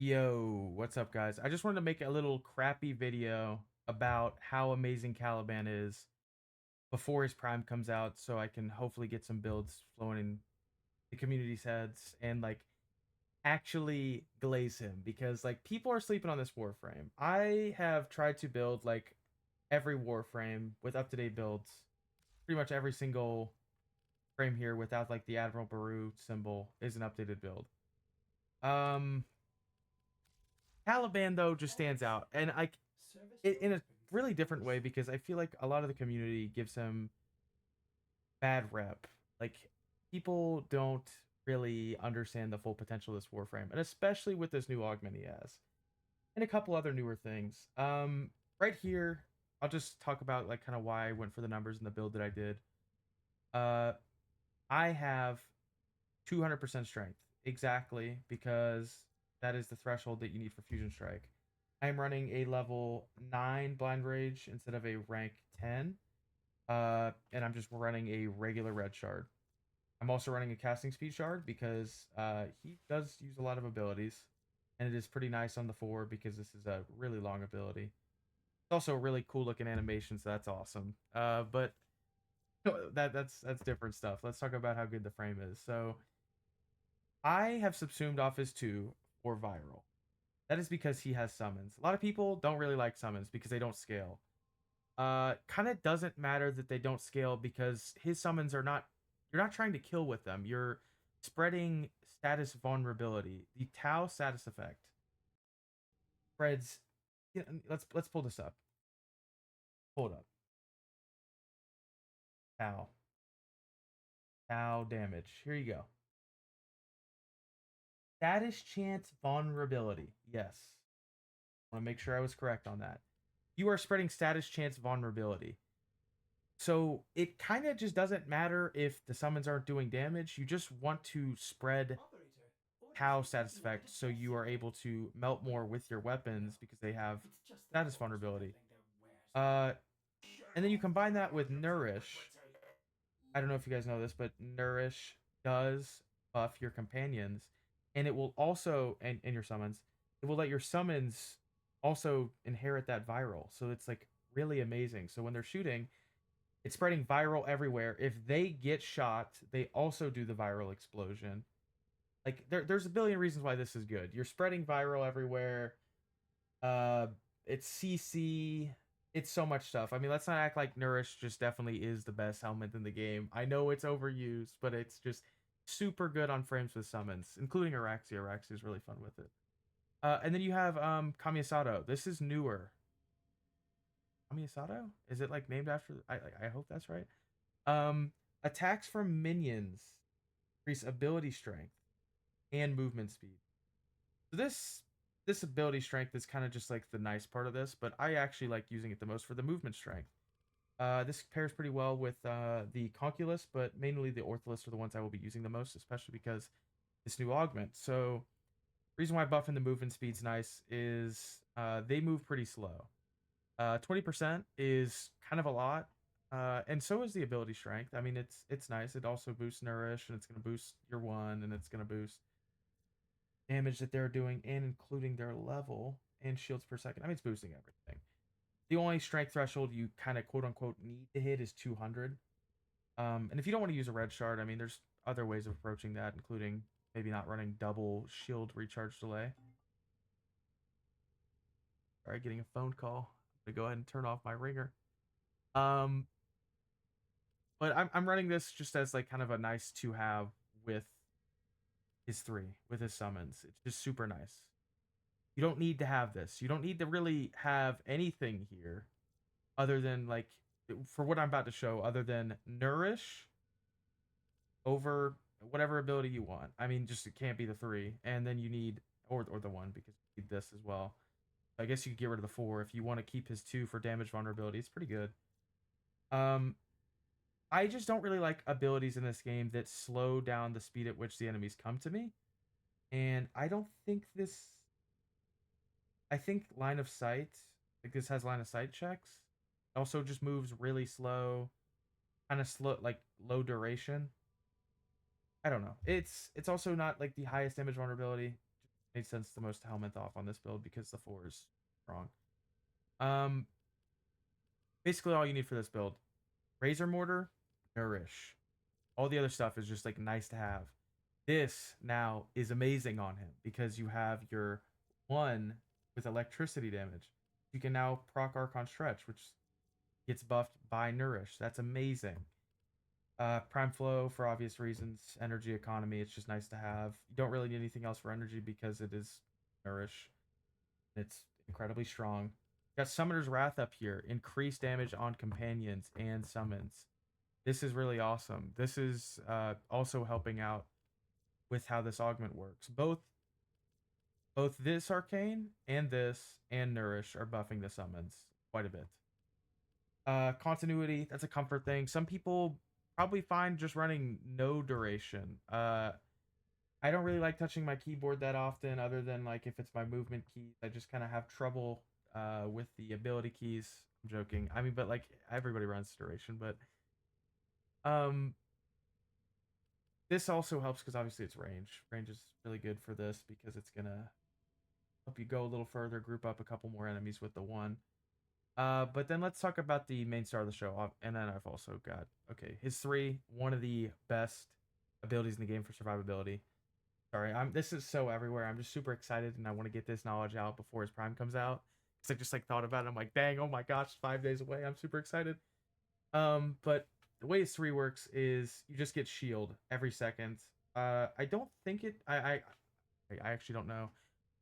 Yo, what's up, guys? I just wanted to make a little crappy video about how amazing Caliban is before his prime comes out, so I can hopefully get some builds flowing in the community's heads and actually glaze him because people are sleeping on this warframe. I have tried to build every warframe with up-to-date builds, pretty much every single frame here without the Admiral Baru symbol is an updated build. Um, Caliban though just stands out, and in a really different way because I feel like a lot of the community gives him bad rep. Like people don't really understand the full potential of this Warframe, and especially with this new augment he has, and a couple other newer things. Right here, I'll just talk about kind of why I went for the numbers in the build that I did. Uh, I have 200% strength exactly because that is the threshold that you need for Fusion Strike. I'm running a level 9 Blind Rage instead of a rank 10. And I'm just running a regular red shard. I'm also running a casting speed shard because he does use a lot of abilities, and it is pretty nice on the 4 because this is a really long ability. It's also a really cool looking animation, so that's awesome. But that's different stuff. Let's talk about how good the frame is. So I have subsumed Office 2 for viral. That is because he has summons. A lot of people don't really like summons because they don't scale. Kind of doesn't matter that they don't scale because his summons are not. You're not trying to kill with them. You're spreading status vulnerability. The Tau status effect spreads. Yeah, let's pull this up. Hold up. Tau. Tau damage. Here you go. Status chance vulnerability. Yes. I want to make sure I was correct on that. You are spreading status chance vulnerability. So it kind of just doesn't matter if the summons aren't doing damage. You just want to spread Tau status effect so you are able to melt more with your weapons because they have status vulnerability. Uh, and then you combine that with Nourish. I don't know if you guys know this, but Nourish does buff your companions, and it will also and your summons. It will let your summons also inherit that viral. So it's really amazing. So when they're shooting, it's spreading viral everywhere. If they get shot, they also do the viral explosion. There's a billion reasons why this is good. You're spreading viral everywhere. Uh, it's CC. It's so much stuff. I mean, let's not act like Nourish just definitely is the best helmet in the game. I know it's overused, but it's just super good on frames with summons, including Araxia. Araxia is really fun with it. And then you have Kamiyasato. This is newer. Kamiyasato? Is it named after? I hope that's right. Um, Attacks from minions increase ability strength and movement speed. So this ability strength is kind of just the nice part of this, but I actually like using it the most for the movement strength. This pairs pretty well with the Conculus, but mainly the Ortholis are the ones I will be using the most, especially because this new augment. So reason why buffing the movement speed's nice is they move pretty slow. 20% is kind of a lot, and so is the ability strength. I mean, it's nice. It also boosts Nourish, and it's going to boost your one, and it's going to boost damage that they're doing, and including their level and shields per second. I mean, it's boosting everything. The only strength threshold you kind of quote unquote need to hit is 200. And if you don't want to use a red shard, I mean, there's other ways of approaching that, including maybe not running double shield recharge delay. All right, getting a phone call. I'm gonna go ahead and turn off my ringer. Um, but I'm running this just as kind of a nice to have with his three, with his summons. It's just super nice. You don't need to have this. You don't need to really have anything here other than for what I'm about to show, other than Nourish over whatever ability you want. I mean, just it can't be the three, and then you need or the one because you need this as well. I guess you could get rid of the four if you want to keep his two for damage vulnerability. It's pretty good. Um, I just don't really like abilities in this game that slow down the speed at which the enemies come to me, and I don't think this. I think line of sight, this has line of sight checks. Also, just moves really slow, kind of slow, low duration. I don't know. It's also not the highest damage vulnerability. made sense the most Helminth off on this build because the 4 is strong. Um, Basically all you need for this build: Razor Mortar, Nourish. All the other stuff is just like nice to have. This now is amazing on him because you have your 1 with electricity damage. You can now proc Archon Stretch, which gets buffed by Nourish. That's amazing. Prime Flow for obvious reasons. Energy economy, it's just nice to have. You don't really need anything else for energy because it is Nourish. It's incredibly strong. Got Summoner's Wrath up here. Increased damage on companions and summons. This is really awesome. This is also helping out with how this augment works. Both this arcane and this and Nourish are buffing the summons quite a bit. Continuity, that's a comfort thing. Some people probably find just running no duration. I don't really like touching my keyboard that often, other than like if it's my movement keys. I just kind of have trouble with the ability keys. I'm joking. I mean, but like everybody runs duration, but um this also helps because obviously it's range. Range is really good for this because it's gonna help you go a little further, group up a couple more enemies with the 1. But then let's talk about the main star of the show. And then I've also got, okay, his 3, one of the best abilities in the game for survivability. Sorry, this is so everywhere. I'm just super excited and I want to get this knowledge out before his prime comes out. Because I just like thought about it. I'm like, dang, oh my gosh, 5 days away. I'm super excited. But the way his 3 works is you just get shield every second. I don't think I actually don't know.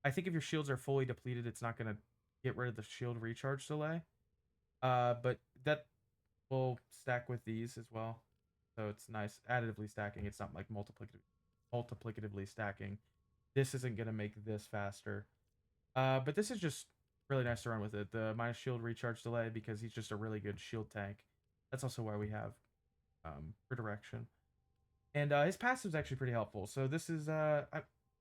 I think if your shields are fully depleted, it's not gonna get rid of the shield recharge delay. But that will stack with these as well. So it's nice. Additively stacking. It's not like multiplicatively stacking. This isn't gonna make this faster. But this is just really nice to run with it. The minus shield recharge delay because he's just a really good shield tank. That's also why we have redirection. And his passive is actually pretty helpful. So this is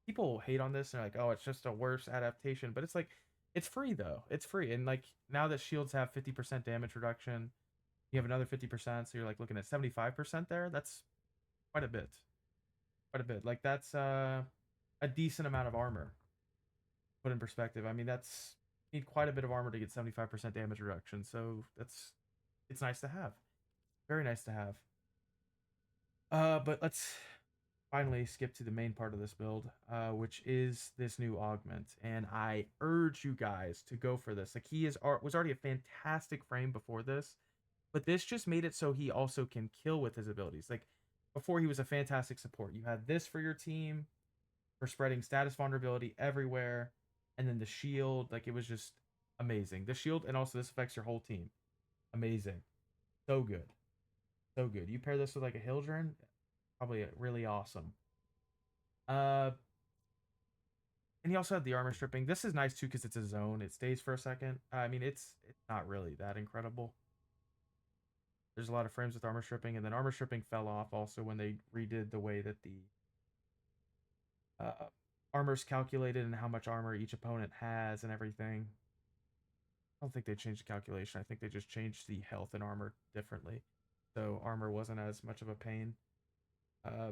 people hate on this. They're like, oh, it's just a worse adaptation, but it's like it's free though. It's free, and like now that shields have 50% damage reduction, you have another 50%, so you're like looking at 75% there. That's quite a bit, quite a bit. Like that's a decent amount of armor. Put in perspective, I mean that's you need quite a bit of armor to get 75% damage reduction. So it's nice to have, very nice to have. But let's finally skip to the main part of this build, which is this new augment. And I urge you guys to go for this. Like was already a fantastic frame before this, but this just made it so he also can kill with his abilities. Like before, he was a fantastic support. You had this for your team for spreading status vulnerability everywhere, and then the shield. Like it was just amazing. The shield, and also this affects your whole team. Amazing, so good, so good. You pair this with like a Hildren, probably really awesome. Uh, and he also had the armor stripping. This is nice too because it's a zone. It stays for a second. I mean, it's not really that incredible. There's a lot of frames with armor stripping, and then armor stripping fell off also when they redid the way that the armor's calculated and how much armor each opponent has and everything. I don't think they changed the calculation. I think they just changed the health and armor differently, so armor wasn't as much of a pain. Uh,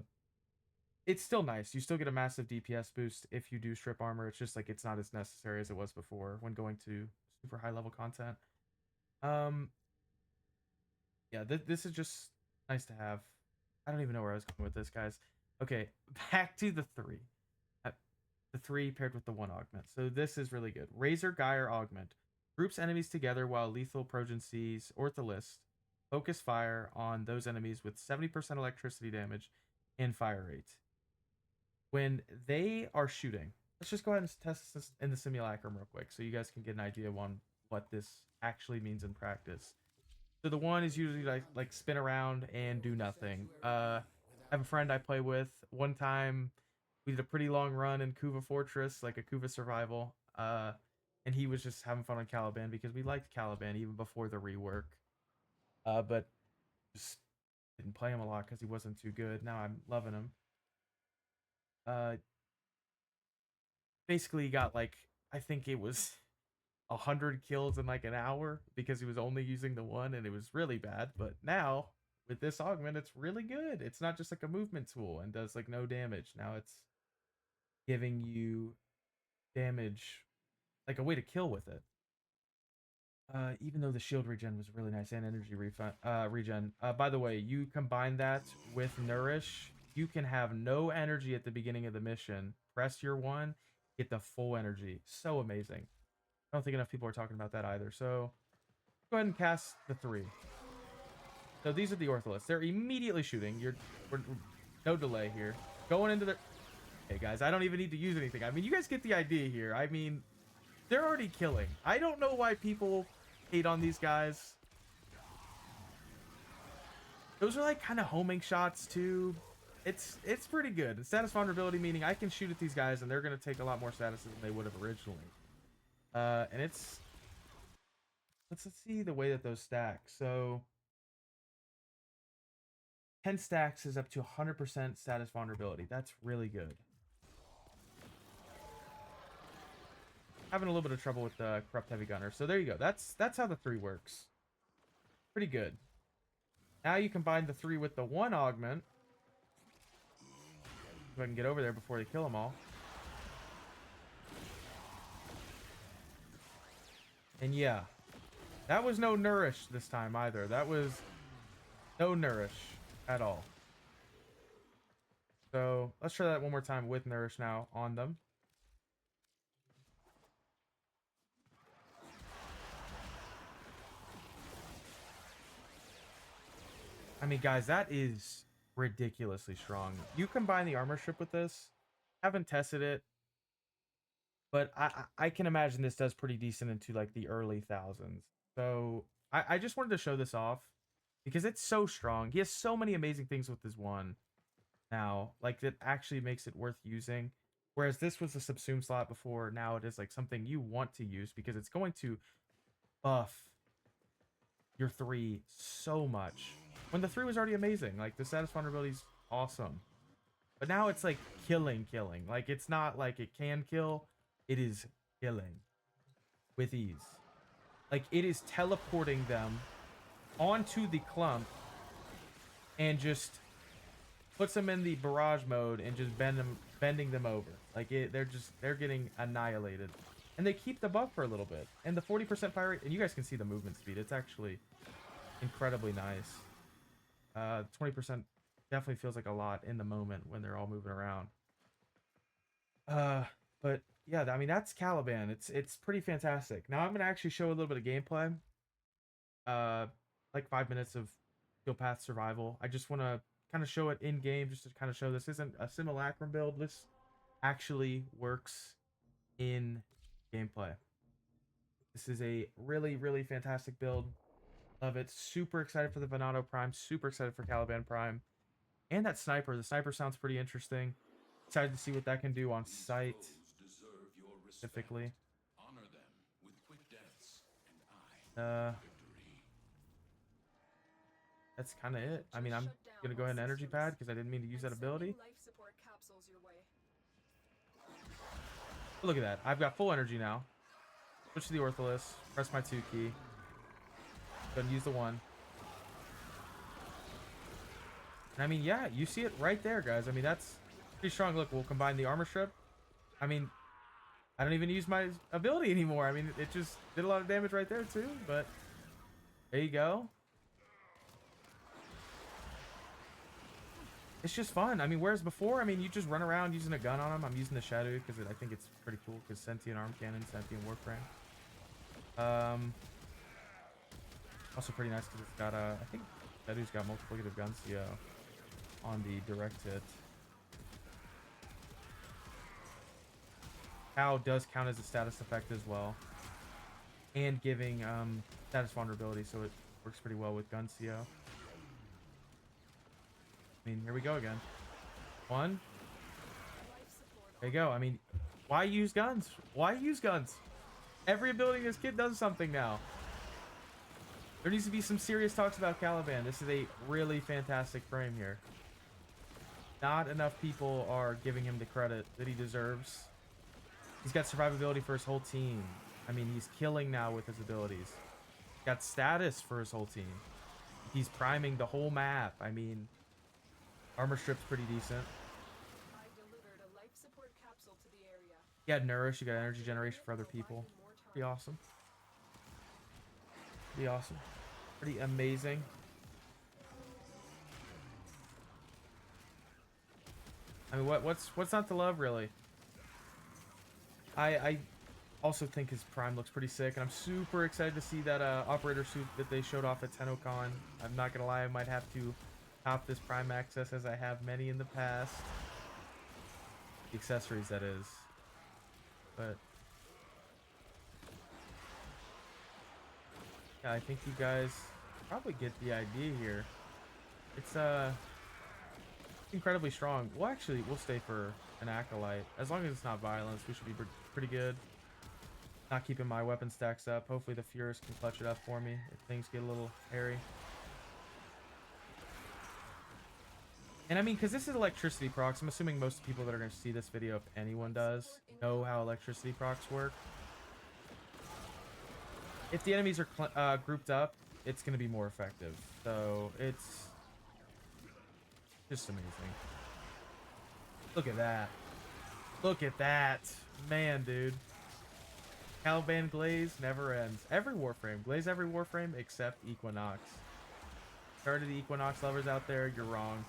it's still nice. You still get a massive DPS boost if you do strip armor. It's just like it's not as necessary as it was before when going to super high level content. Um, yeah, this is just nice to have. I don't even know where I was going with this, guys. Okay, back to the 3. Uh, The 3 paired with the 1 augment. So this is really good. Razor Gyre augment groups enemies together while lethal progencies Ortholist focus fire on those enemies with 70% electricity damage and fire rate when they are shooting. Let's just go ahead and test this in the simulacrum real quick so you guys can get an idea on what this actually means in practice. So the 1 is usually like spin around and do nothing. I have a friend I play with. One time we did a pretty long run in Kuva Fortress, like a Kuva survival. And he was just having fun on Caliban because we liked Caliban even before the rework. But just didn't play him a lot because he wasn't too good. Now I'm loving him. Uh, Basically got like I think it was 100 kills in like an hour because he was only using the 1 and it was really bad. But now with this augment, it's really good. It's not just like a movement tool and does like no damage. Now it's giving you damage, like a way to kill with it. Even though the shield regen was really nice and energy regen. By the way, you combine that with Nourish, you can have no energy at the beginning of the mission. Press your one, get the full energy. So amazing. I don't think enough people are talking about that either. So go ahead and cast the 3. So these are the Ortholiths. They're immediately shooting. We're no delay here. Going into the... Hey guys, I don't even need to use anything. I mean, you guys get the idea here. I mean, they're already killing. I don't know why people hate on these guys. Those are like kind of homing shots too. It's pretty good. Status vulnerability, meaning I can shoot at these guys and they're going to take a lot more statuses than they would have originally. And it's... Let's see the way that those stack. So 10 stacks is up to 100% status vulnerability. That's really good. Having a little bit of trouble with the corrupt heavy gunner. So there you go. That's how the 3 works. Pretty good. Now you combine the 3 with the 1 augment. If I can get over there before they kill them all. And yeah, that was no Nourish this time either. That was no Nourish at all. So let's try that one more time with Nourish now on them. I mean, guys, that is ridiculously strong. You combine the armor strip with this. Haven't tested it, but I can imagine this does pretty decent into like the early thousands. So I just wanted to show this off because it's so strong. He has so many amazing things with his one now, like that actually makes it worth using. Whereas this was a subsume slot before, now it is like something you want to use because it's going to buff your 3 so much. When the 3 was already amazing, like the status vulnerability is awesome, but now it's like killing. Like it's not like it can kill, it is killing with ease. Like it is teleporting them onto the clump and just puts them in the barrage mode and just bending them over. Like they're getting annihilated, and they keep the buff for a little bit. And the 40% fire rate, and you guys can see the movement speed. It's actually incredibly nice. 20% definitely feels like a lot in the moment when they're all moving around. But yeah, I mean that's Caliban. It's pretty fantastic. Now I'm gonna actually show a little bit of gameplay. Like 5 minutes of Field Path Survival. I just want to kind of show it in game, just to kind of show this isn't a simulacrum build. This actually works in gameplay. This is a really fantastic build. Love it. Super excited for the Venado Prime. Super excited for Caliban Prime. And that sniper. The sniper sounds pretty interesting. Excited to see what that can do on site. Specifically. That's kind of it. I mean, I'm going to go ahead and energy pad because I didn't mean to use that ability. But look at that. I've got full energy now. Switch to the Ortholis. Press my 2 key. Go and use the 1. And I mean, yeah, you see it right there, guys. I mean, that's pretty strong. Look, we'll combine the armor strip. I mean, I don't even use my ability anymore. I mean, it just did a lot of damage right there too, but there you go. It's just fun. I mean, whereas before, I mean, you just run around using a gun on them. I'm using the Shadow because I think it's pretty cool because Sentient Arm Cannon, Sentient Warframe. Also pretty nice because it's got I think Shadow's got multiplicative guns on the direct hit. Cow does count as a status effect as well, and giving status vulnerability, so it works pretty well with gun CO. I mean, here we go again. 1. There you go. I mean, why use guns? Why use guns? Every ability in this kid does something now. There needs to be some serious talks about Caliban. This is a really fantastic frame here. Not enough people are giving him the credit that he deserves. He's got survivability for his whole team. I mean, he's killing now with his abilities. He's got status for his whole team. He's priming the whole map. I mean, armor strip's pretty decent. Yeah, nourish. You got energy generation for other people. Pretty awesome. Pretty awesome. Pretty amazing. I mean, what's not to love, really? I also think his prime looks pretty sick, and I'm super excited to see that operator suit that they showed off at TennoCon. I'm not gonna lie, I might have to top this prime access as I have many in the past. The accessories, that is. But yeah, I think you guys probably get the idea here. It's incredibly strong. Well, actually, we'll stay for an acolyte. As long as it's not violence, we should be pretty good. Not keeping my weapon stacks up. Hopefully the Furist can clutch it up for me if things get a little hairy. And I mean, because this is electricity procs, I'm assuming most people that are going to see this video, if anyone does, know how electricity procs work. If the enemies are grouped up, it's going to be more effective. So it's just amazing. Look at that. Look at that. Man, dude. Caliban glaze never ends. Every Warframe. Glaze every Warframe except Equinox. Sorry to the Equinox lovers out there, you're wrong.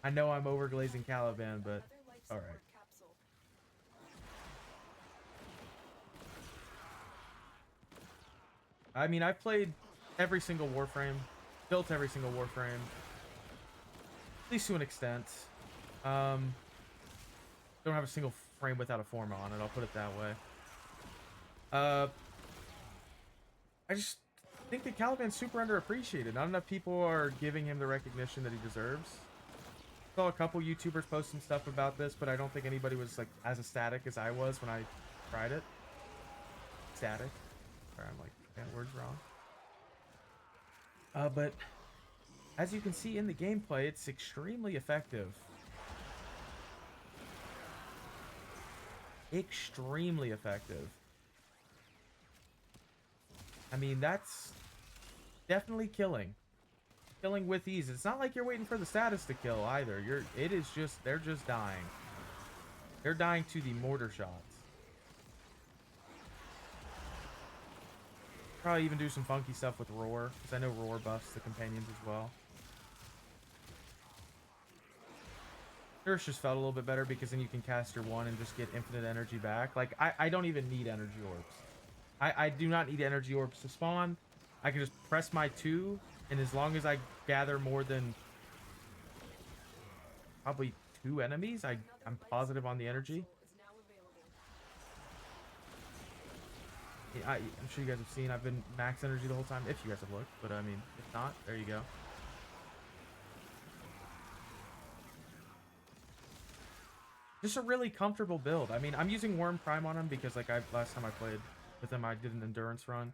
I know I'm overglazing Caliban, but alright. I mean, I've played every single Warframe, built every single Warframe, at least to an extent. Don't have a single frame without a form on it, I'll put it that way. I just think that Caliban's super underappreciated. Not enough people are giving him the recognition that he deserves. Saw a couple YouTubers posting stuff about this, but I don't think anybody was like as ecstatic as I was when I tried it. Static. Sorry, I'm like, that word's wrong. But as you can see in the gameplay, it's extremely effective. Extremely effective. I mean, that's definitely killing. Killing with ease. It's not like you're waiting for the status to kill either. They're just dying. They're dying to the mortar shots. Probably even do some funky stuff with Roar, because I know Roar buffs the companions as well. Nurse just felt a little bit better because then you can cast your one and just get infinite energy back. Like, I don't even need energy orbs. I do not need energy orbs to spawn. I can just press my 2, and as long as I gather more than probably 2 enemies, I'm positive on the energy. I'm sure you guys have seen I've been max energy the whole time, if you guys have looked, but I mean, if not, there you go. Just a really comfortable build. I mean, I'm using Worm Prime on him because like last time I played with him, I did an endurance run.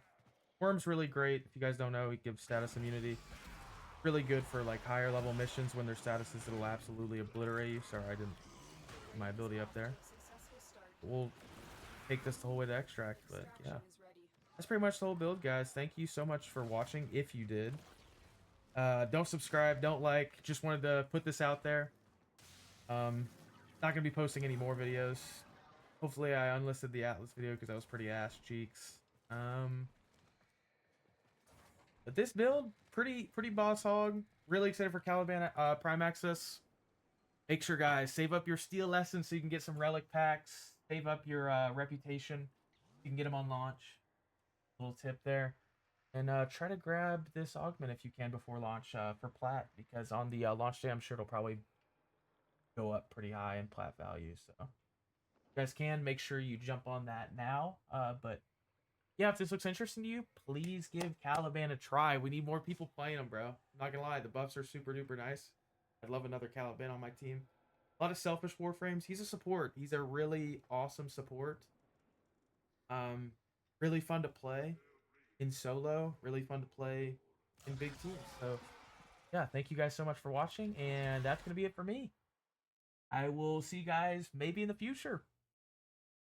Worm's really great. If you guys don't know, he gives status immunity. Really good for like higher level missions when their statuses it'll absolutely obliterate you. Sorry, I didn't put my ability up there. We'll take this the whole way to extract, but yeah. That's pretty much the whole build, guys. Thank you so much for watching, if you did. Don't subscribe, don't like. Just wanted to put this out there. Not gonna be posting any more videos. Hopefully I unlisted the Atlas video because that was pretty ass cheeks. But this build, pretty boss hog. Really excited for Caliban Prime Access. Make sure, guys, save up your steel essence so you can get some relic packs. Save up your reputation. You can get them on launch. Little tip there. And try to grab this augment if you can before launch for plat, because on the launch day, I'm sure it'll probably go up pretty high in plat value. So if you guys can, make sure you jump on that now. But yeah, if this looks interesting to you, please give Caliban a try. We need more people playing him, bro. I'm not gonna lie, the buffs are super duper nice. I'd love another Caliban on my team. A lot of selfish Warframes. He's a support. He's a really awesome support. Really fun to play in solo. Really fun to play in big teams. So yeah, thank you guys so much for watching, and that's gonna be it for me. I will see you guys maybe in the future.